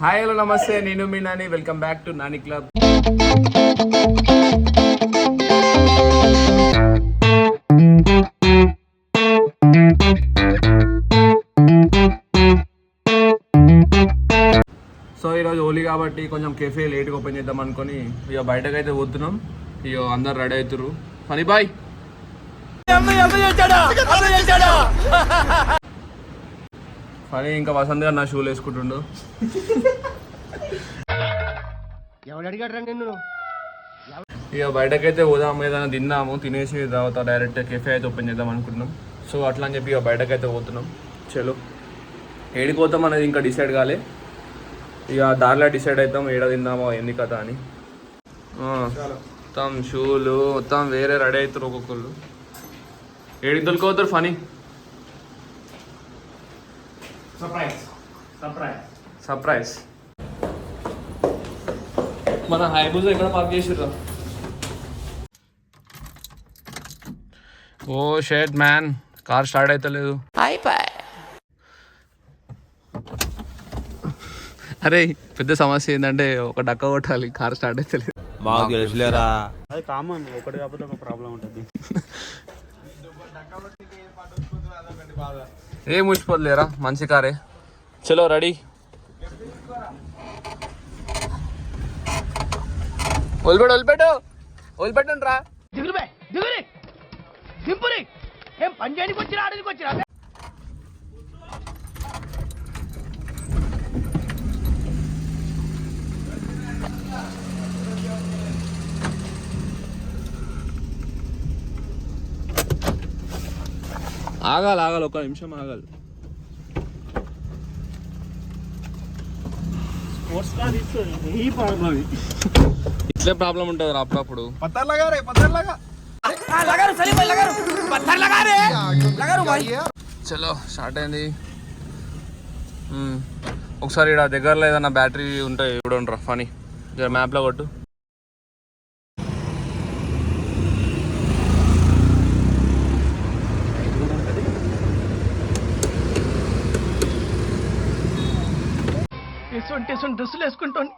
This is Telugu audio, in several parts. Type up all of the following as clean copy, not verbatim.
హాయ్ హలో నమస్తే, నేను మీ Nani. Welcome back to Nani club. So ఈరోజు హోలీ కాబట్టి కొంచెం కెఫే లేట్గా ఓపెన్ చేద్దాం అనుకొని ఇక బయటకైతే పోతున్నాం. ఇక అందరు రెడీ అవుతుర్రు. ఫనీ బాయ్ ఫనీ ఇంకా వసంత్ గారు నా షూలు వేసుకుంటుండు. ఇక బయటకైతే పోదాము, ఏదైనా తిన్నాము, తినేసి తర్వాత డైరెక్ట్ కెఫే అయితే ఓపెన్ చేద్దాం అనుకుంటున్నాం. సో అట్లా అని చెప్పి ఇక బయటకైతే పోతున్నాం. చలో ఏడికి పోతాం అనేది ఇంకా డిసైడ్ కాలే. ఇక దారిలో డిసైడ్ అవుతాం ఏడ తిందామో ఎన్ని కథ అని. మొత్తం షూలు మొత్తం వేరే రెడీ అవుతారు ఒక్కొక్కళ్ళు. ఏడికి దొరికిపోతారు ఫనీ? సర్ప్రైజ్. మన హైబూజ్ ఎక్కడ పార్క్ చేసిర్రా? ఓ షేట్ మ్యాన్, కార్ స్టార్ట్ అవుతలేదు. అరే పెద్ద సమస్య ఏంటంటే ఒక డక్క కొట్టాలి, కార్ స్టార్ట్ అవుతలేదు. మాకు తెలుసులేరా, అది కామన్, ఒకటి కాకపోతే ఒక ప్రాబ్లం ఉంటుంది. ఏం ముచ్చిపోలేరా, మంచి కారే. చలో రెడీ. వదిలిపెట్టండి రా. ఏం పని చేయడానికి వచ్చినా ఆడడానికి వచ్చినా? ఆగాలి ఒక నిమిషం ఆగాలి. ఇట్లే ప్రాబ్లం ఉంటుంది రా అప్పుడప్పుడు. చలో స్టార్ట్ అయింది. ఒకసారి ఇక్కడ దగ్గరలో ఏదన్నా బ్యాటరీ ఉంటాయి చూడండి రా ఫనీ, జర మ్యాప్లో కొట్టు. డ్రెస్సులు వేసుకుంటాను,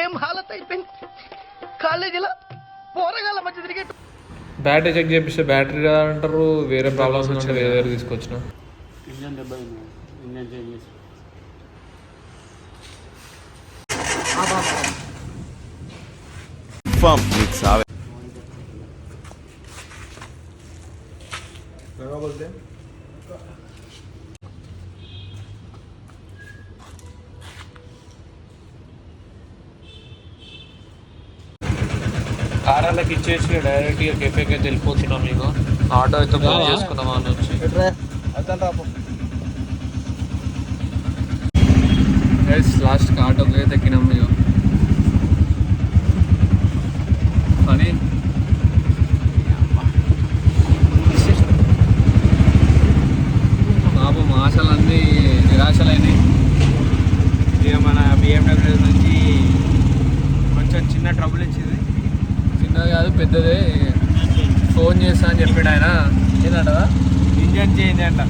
ఏం హాలత్ అయిపోయింది. కాలేజీలో పోరగాల మధ్య తిరిగే బ్యాటరీ చెక్ చేపిస్తే బ్యాటరీ అంటారు, వేరే ప్రాబ్లమ్స్ ఉంటే వేరే తీసుకొచ్చిన. ఇంజన్ దెబ్బ ఇంజన్ చేంజ్ చేసి కారాలకి ఇచ్చేసి డైరెక్ట్గా కెఫేకి అయితే వెళ్ళిపోతున్నాం. మీకు ఆటో అయితే బుక్ చేసుకున్నాం అని వచ్చి. లాస్ట్కి ఆటోకి అయితే ఎక్కినాం. మీకు కానీ పాపం ఆశలన్నీ నిరాశలైనాయి. ఇక మన BMW నుంచి కొంచెం చిన్న ట్రబుల్ ఇచ్చింది. చిన్నది కాదు పెద్దదే. ఫోన్ చేస్తా అని చెప్పాడు ఆయన. ఏంటంట ఇంజన్ చేంజ్ అంట.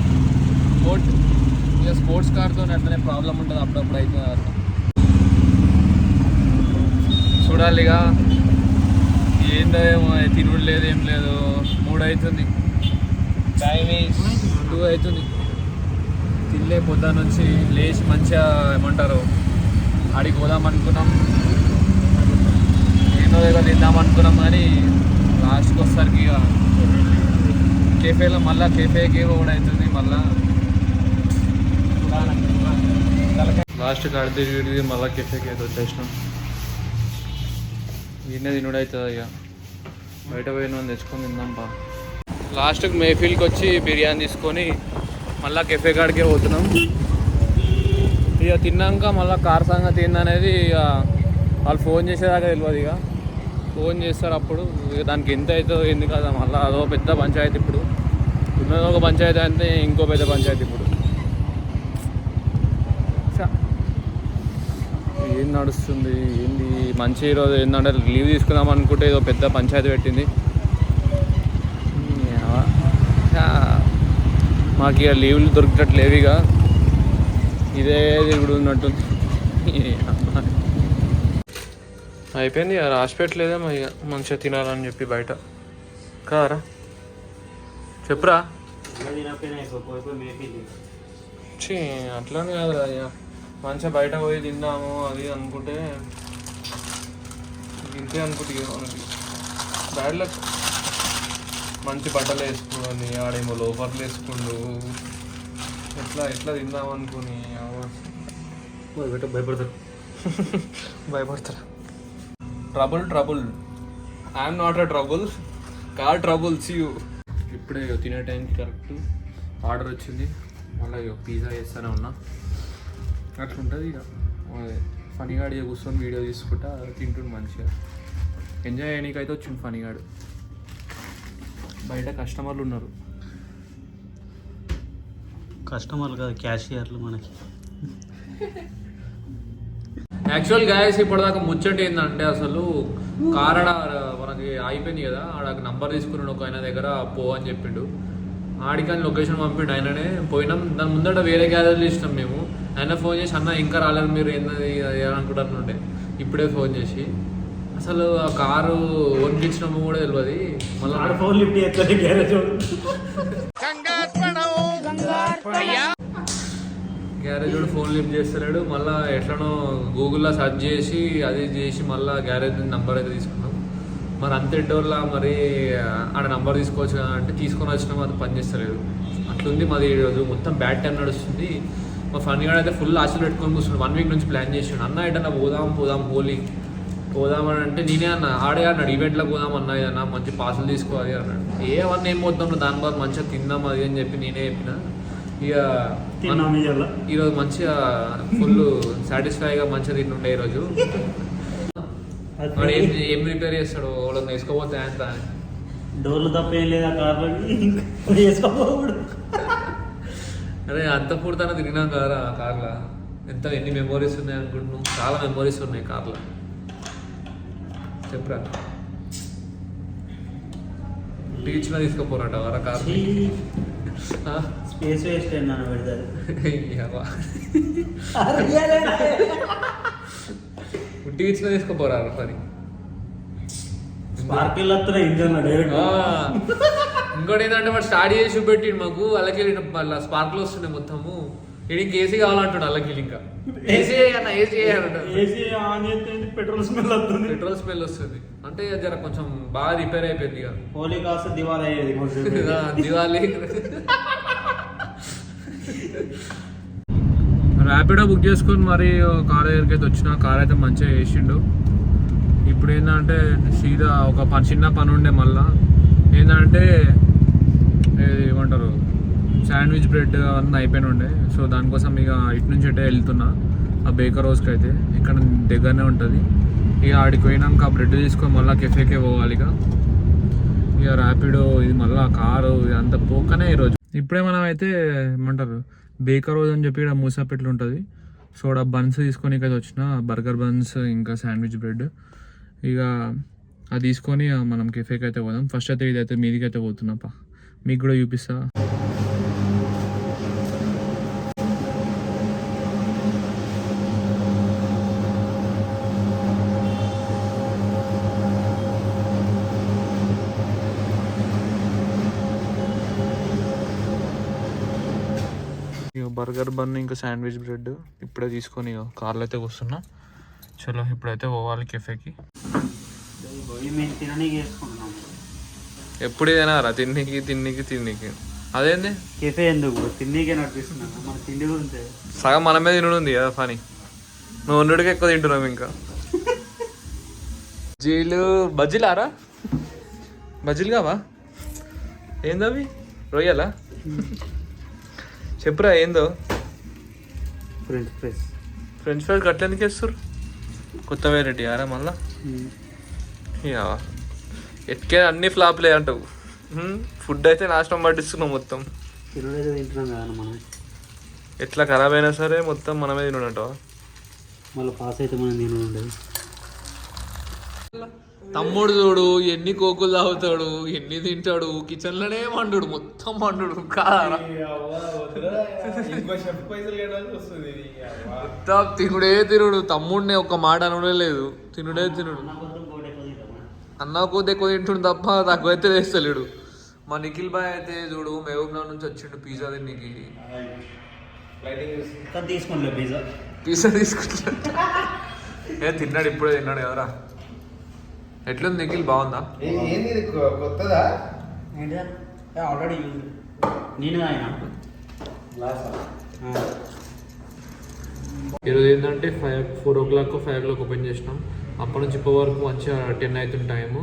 ఇక స్పోర్ట్స్ కార్తో అట్లనే ప్రాబ్లం ఉంటుంది అప్పుడప్పుడు అయితే. చూడాలి ఇక ఏందో ఏమో, తిరుగుడు లేదు ఏం లేదు. 3 అవుతుంది, టైం 2 అవుతుంది. తినలే పొద్దున నుంచి లేచి మంచిగా ఏమంటారు ఆడికి పోదాం అనుకున్నాం, ఏదో ఏదో తిందాం అనుకున్నాం. కానీ లాస్ట్కి వచ్చేసరికి ఇక కెఫేలో మళ్ళీ కెఫేకి కూడా అవుతుంది. మళ్ళీ లాస్ట్కి అడితే వీడిది మళ్ళీ కెఫేకి అయితే వచ్చేసినాం. ఈయనే తినుడు అవుతుంది. ఇక బయట పోయిన తెచ్చుకొని తిందాం బా. లాస్ట్కి మేఫీల్కి వచ్చి బిర్యానీ తీసుకొని మళ్ళీ కెఫే కాడికే పోతున్నాం. ఇక తిన్నాక మళ్ళీ కార్ సంగతి ఏందనేది ఇక వాళ్ళు ఫోన్ చేసేదాకా తెలియదు. ఇక ఫోన్ చేస్తారు అప్పుడు. ఇక దానికి ఎంత అవుతుందో ఏంది కదా, మళ్ళీ అదో పెద్ద పంచాయతీ. ఇప్పుడు ఉన్నది ఒక పంచాయతీ అంటే ఇంకో పెద్ద పంచాయతీ. ఇప్పుడు ఏం నడుస్తుంది ఏంది మంచి. ఈరోజు ఏంటంటే లీవ్ తీసుకుందాం అనుకుంటే ఏదో పెద్ద పంచాయతీ పెట్టింది. మాకు ఇక లీవ్లు దొరికేటట్లేవు. ఇక ఇదే తిరుగుడు ఉన్నట్టుంది. అయిపోయింది ఇక రాసి పెట్టలేదేమో ఇక మంచిగా తినాలని చెప్పి బయట కారా చెప్పురా. చీ అట్లానే కాదు అయ్యా, మంచిగా బయట పోయి తిందాము అది అనుకుంటే ఇంతే అనుకుంటే మనకి బ్యాడ్ లక్. మంచి బట్టలు వేసుకుని ఆడేమో లోపర్లు వేసుకుండు, ఎట్లా తిందాం అనుకుని భయపడతారు. భయపడతారా? Trouble I'm not a trouble, car troubles you. ఇప్పుడే తినే టైంకి కరెక్ట్ ఆర్డర్ వచ్చింది, మళ్ళీ పిజ్జా చేస్తూనే ఉన్నా. అట్లా ఉంటుంది ఇక ఫనీగాడు ఇక కూర్చొని వీడియో తీసుకుంటా తింటుండు మంచిగా. ఎంజాయ్ చేయడానికైతే వచ్చింది ఫనీగాడు. బయట కస్టమర్లు ఉన్నారు. కస్టమర్లు కాదు, క్యాషియర్లు మనకి. యాక్చువల్ గాయస్ ఇప్పటిదాకా ముచ్చట ఏంటంటే అసలు కార్ ఆడ మనకి అయిపోయింది కదా, ఆడ నంబర్ తీసుకున్నాడు ఒక ఆయన దగ్గర పో అని చెప్పిండు. ఆడికని లొకేషన్ పంపిండు ఆయననే. పోయినాం, దాని ముందట వేరే గ్యారేజ్లు ఇచ్చినాం మేము. ఆయన ఫోన్ చేసి అన్న ఇంకా రాలేదు మీరు ఏంటది అనుకుంటానుండే. ఇప్పుడే ఫోన్ చేసి అసలు ఆ కారు వనిపించినాము కూడా తెలియదు. మళ్ళీ ఫోన్ లిఫ్ట్ చేస్తారు గ్యారేజ్ గ్యారేజ్ కూడా ఫోన్ లిఫ్ట్ చేస్తలేడు. మళ్ళీ ఎట్లనో గూగుల్లో సెర్చ్ చేసి అది చేసి మళ్ళీ గ్యారేజ్ నెంబర్ అయితే తీసుకున్నాం. మరి అంతేటోళ్ళ మరి ఆడ నెంబర్ తీసుకోవచ్చు కదా అంటే తీసుకొని వచ్చినాం, అది పని చేస్తలేదు. అట్లుంది మాది ఈరోజు మొత్తం బ్యాడ్ టైం నడుస్తుంది. మా ఫండ్గాడు అయితే ఫుల్ ఆశలు పెట్టుకొని కూర్చున్నాడు. 1 వీక్ నుంచి ప్లాన్ చేసాడు. అన్న ఎటన్నా పోదాం హోలీ పోదామని అంటే నేనే అన్న ఆడే అన్నాడు ఈవెంట్లో పోదాం అన్న, ఏదన్నా మంచి పార్సల్ తీసుకోవాలి అన్నాడు. అవన్నీ ఏం పోతాం దాని బాధ మంచిగా తిందాం అది అని చెప్పి నేనే చెప్పిన. ఇక ఈరోజు మంచిగా ఫుల్ సాటిస్ఫైగా మంచిగా తింటుండే ఈరోజు. వాడు ఏం రిపేర్ చేస్తాడు వాళ్ళని వేసుకోపోతే ఆయన డోర్లు తప్ప ఏం లేదా కార్లోకి వేసుకోకూడదు. అరే అంత పూర్తన తిరిగినాం కదా ఆ కార్లో. ఎన్ని మెమోరీస్ ఉన్నాయి అనుకుంటున్నాం, చాలా మెమోరీస్ ఉన్నాయి కార్లో. చెప్పరా టీచ్లో తీసుకుపోరాట వర కార్ స్పేస్ వేస్ట్ అన్నాను పెడతారు. టీచ్లో తీసుకుపోరారు పని. స్పార్కిల్ వస్తున్నా ఇంజన్ డైరెక్ట్. ఇంకోటి ఏంటంటే వాడు స్టార్ట్ చేసి చూపెట్టిండు మాకు. అలాగే మళ్ళీ స్పార్క్లు వస్తుండే మొత్తము. ఇంక ఏసీ కావాలంటాడు అలాగే. ఇంకా ఏసీ అన్న ఏసీ పెట్రోల్ స్మెల్ వస్తుంది. పెట్రోల్ స్మెల్ వస్తుంది అంటే జర కొంచెం బాగా రిపేర్ అయిపోయింది ఇక. హోలీ కాస్త దివాళీ అయ్యేది. దివాళీ ర్యాపిడో బుక్ చేసుకొని మరి కార్ దగ్గరికి అయితే వచ్చిన. కార్ అయితే మంచిగా వేసిండు. ఇప్పుడు ఏంటంటే సీదా ఒక చిన్న పని ఉండే. మళ్ళా ఏంటంటే ఏమంటారు శాండ్విచ్ బ్రెడ్ అవన్నీ అయిపోయిన ఉండే. సో దానికోసం ఇక ఇటు నుంచి అయితే వెళ్తున్నా ఆ బేకర్ హౌస్కి. అయితే ఇక్కడ దగ్గరనే ఉంటుంది. ఇక ఆడికి పోయినాక ఆ బ్రెడ్ తీసుకొని మళ్ళీ కెఫేకే పోవాలి. ఇక ర్యాపిడో ఇది మళ్ళీ కారు ఇదంతా పోకనే ఈరోజు. ఇప్పుడే మనం అయితే ఏమంటారు బేకర్ హౌస్ అని చెప్పి ఇక్కడ మూసాపేటలో ఉంటుంది. సో ఆ బన్స్ తీసుకొని ఇక్కడ వచ్చిన బర్గర్ బన్స్ ఇంకా శాండ్విచ్ బ్రెడ్. ఇక అది తీసుకొని మనం కెఫేకి అయితే పోదాం. ఫస్ట్ అయితే ఇదైతే మీదికి అయితే పోతున్నాపా, మీకు కూడా చూపిస్తా. బర్గర్ బన్ ఇంకా శాండ్విచ్ బ్రెడ్ ఇప్పుడే తీసుకొని కార్లో అయితే వస్తున్నా. చలో ఇప్పుడైతే పోవాలి కెఫేకి. ఎప్పుడు ఏదైనా రా తిన్నికి అదేంది కెఫే ఎందుకు తిండికే నడిపిస్తున్నాను. మన తిండి గురించి సగం మనమే తినుంది కదా పని. నువ్వు 100కి ఎక్కువ తింటున్నాం. ఇంకా బజ్జీలారా బజ్జీలు కావా? ఏందవి రొయ్యలా? చెప్పురా ఏందో. ఫ్రెంచ్ ఫ్రైస్ గట్ల ఎందుకు వేస్తారు? కొత్త వెరైటీ ఆరా మళ్ళా. ఎట్కే అన్ని ఫ్లాప్లే అంటావు. ఫుడ్ అయితే నాశనం పట్టిస్తున్నావు మొత్తం. తింటున్నాం కదా మనం. ఎట్లా ఖరాబ్ అయినా సరే మొత్తం మనమే తినడంటావా? మళ్ళీ పాస్ అయితే మనం తినడం. తమ్ముడు చూడు ఎన్ని కోకులు తాగుతాడు, ఎన్ని తింటాడు, కిచెన్ లోనే వండుడు, మొత్తం వండుడు కాదా, మొత్తం తినుడే తినుడు. తమ్ముడిని ఒక మాట అనడే లేదు, తినుడే తినుడు. అన్న కొద్ది ఎక్కువ తింటుండు తప్ప తక్కువైతే వేస్తలేడు. మా నిఖిల్ బాయ్ అయితే చూడు మహబూబ్నగర్ నుంచి వచ్చిండు పిజ్జా తిన్నీకి. తీసుకోండి పిజ్జా పిజ్జా తీసుకుంటా తిన్నాడు, ఇప్పుడే తిన్నాడు ఎవరా. ఎట్లుంది నిఖిల్, బాగుందా? కొత్తదా ఆల్రెడీ నేను ఆయన ఈరోజు ఏంటంటే 4 o'clock 5 o'clock ఓపెన్ చేసినాం. అప్పటి నుంచి ఇప్పటి వరకు మంచిగా 10 అవుతుంది టైము.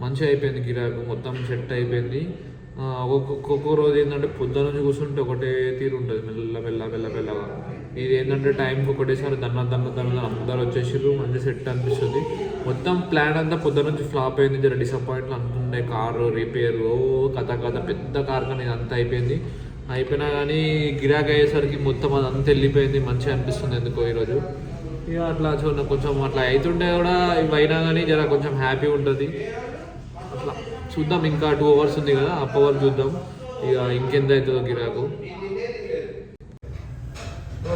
మంచిగా అయిపోయింది గిరాకు, మొత్తం సెట్ అయిపోయింది. ఒక్కొక్క రోజు ఏంటంటే పొద్దున నుంచి కూర్చుంటే ఒకటే తీరు ఉంటుంది, మెల్లగా. ఇది ఏంటంటే టైంకి ఒకటేసారి దన్న అందరు వచ్చేసారు, మంచి సెట్ అనిపిస్తుంది. మొత్తం ప్లాన్ అంతా పొద్దున నుంచి ఫ్లాప్ అయింది, జర డిసప్పాయింట్లు అంటుండే. కారు రిపేర్ కథ పెద్ద కార్ కానీ ఇదంతా అయిపోయినా కానీ గిరాక్ అయ్యేసరికి మొత్తం అదంతా వెళ్ళిపోయింది. మంచిగా అనిపిస్తుంది ఎందుకో ఈరోజు. ఇక అట్లా కొంచెం అట్లా అవుతుంటే కూడా ఇవి అయినా కానీ జర కొంచెం హ్యాపీ ఉంటుంది. అట్లా చూద్దాం, ఇంకా 2 hours ఉంది కదా, ఆ పవర్ చూద్దాం ఇక ఇంకెంత అవుతుందో గిరాకు.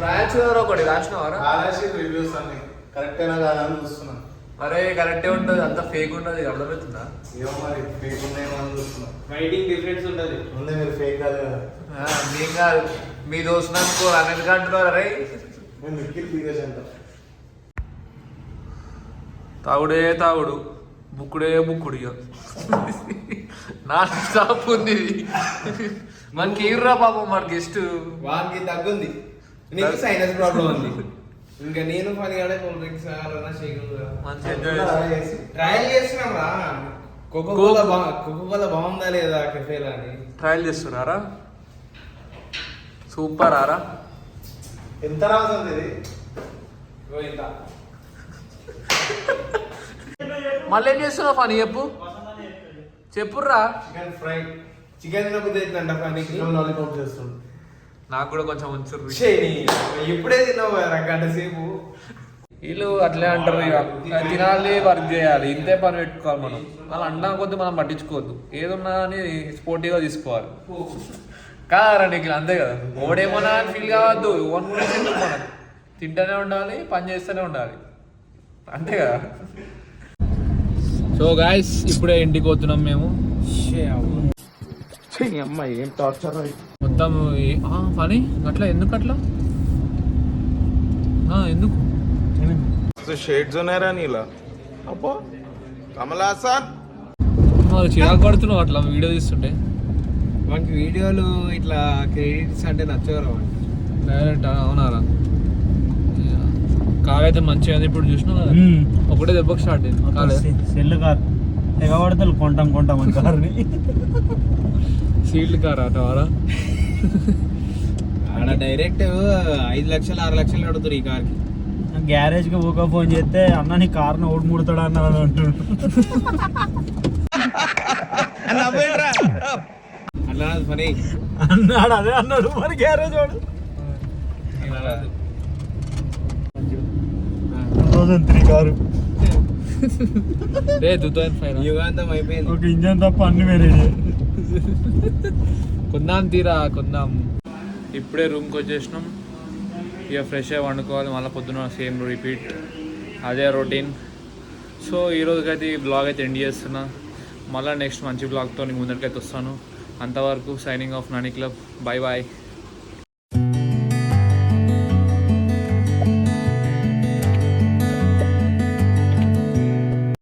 రాయచ్చు ఒకటి రాసినవారా? రివ్యూస్ అన్ని కరెక్టేనా కాదా అని చూస్తున్నా. అరే కరెక్టే ఉంటుంది, అంత ఫేక్ ఉంటుంది, అర్థమవుతుందా? ఏమో మరి ఫేక్ ఉన్నాయేమో అని చూస్తున్నా. రైటింగ్ డిఫరెన్స్ ఉంటుంది. ఉంది మీరు ఫేక్ కాదు కదా. నేను కాదు, మీ దోస్తు అనుకో అనేది అంటున్నారు. అరే నేను నిఖిల్ పీరియస్ అంట. తాగుడు బుక్కుడు ఇక నా స్టాప్ ఉంది. మనకి ఇర్రా పాపం మన గెస్ట్ వానికి తగ్గుంది, నీకు సైనస్ ప్రాబ్లం ఉంది. ఇంకా నేను పని కాడే కూల్ డ్రింక్స్ ట్రయల్ చేస్తున్నారా? కోకోకోలా బాగుందా లేదా కెఫేలా అని ట్రయల్ చేస్తున్నారా? సూపర్ ఆరా. ఎంత రాస్తుంది ఇది? ఇంత మళ్ళీ ఏం చేస్తున్నావు పని చెప్పుర్రా. చికెన్ ఫ్రై, చికెన్ తినబుద్ధి అవుతుందంట పని. లాలీపాప్ చేస్తుండు. నాకు కూడా కొంచెం ఉంచుర్రు. ఇప్పుడే తిన్నావు గంట సేపు. వీళ్ళు అట్లే అంటారు, ఇక తినాలి, వర్క్ చేయాలి, ఇంతే పని పెట్టుకోవాలి. మనం వాళ్ళు అన్నా కొద్ది మనం పట్టించుకోవద్దు, ఏదున్నా అని స్పోర్టివ్గా తీసుకోవాలి. కాదరా నీకు అంతే కదా, ఓడేమోనా అని ఫీల్ కావద్దు. ఓన్ గురించి మనం తింటూనే ఉండాలి, పని చేస్తూనే ఉండాలి, అంతే కదా. సో గాయస్ ఇప్పుడే ఇంటికి పోతున్నాం మేము. అమ్మాయి ఏం టార్చర్ మొత్తం పని అట్లా ఎందుకు షేడ్స్ ఉన్నారా నీలా? అబ్బో కమల్ హాసన్ మరి చిరాకు పడుతున్నావు అట్లా వీడియో తీస్తుంటే. మనకి వీడియోలు ఇట్లా క్రెడిట్స్ అంటే నచ్చవరా డైరెక్ట్? అవునారా? కార్ అయితే మంచిగా ఇప్పుడు చూసినా ఒకటే దెబ్బకి స్టార్ట్ అయింది. సెల్ కార్ ఎగబడతారు, కొంటాం అని కార్ని. సీల్డ్ కార్ అటవారా? ఆడ డైరెక్ట్ 5 లక్షలు 6 లక్షలు అడుగుతారు ఈ కార్కి. గ్యారేజ్ కి ఊక ఫోన్ చేస్తే అన్న నీ కార్ని ఓడి ముడతాడు అన్నాడు అంటుండు. అట్లా పని అన్నాడు, అదే అన్నాడు మరి గ్యారేజ్ వాడు. 2003 కారు 2005 యుగాంతం అయిపోయింది. ఒక ఇంజన్ తప్ప అన్ని వేరే. కొందాం. ఇప్పుడే రూమ్కి వచ్చేసినాం, ఇక ఫ్రెష్ అయ్యి వండుకోవాలి, మళ్ళీ పొద్దున సేమ్ రిపీట్ అదే రొటీన్. సో ఈరోజుకైతే ఈ బ్లాగ్ అయితే ఎండ్ చేస్తున్నా. మళ్ళీ నెక్స్ట్ మంచి బ్లాగ్తో ముందరికైతే వస్తాను. అంతవరకు signing off Nani club. Bye.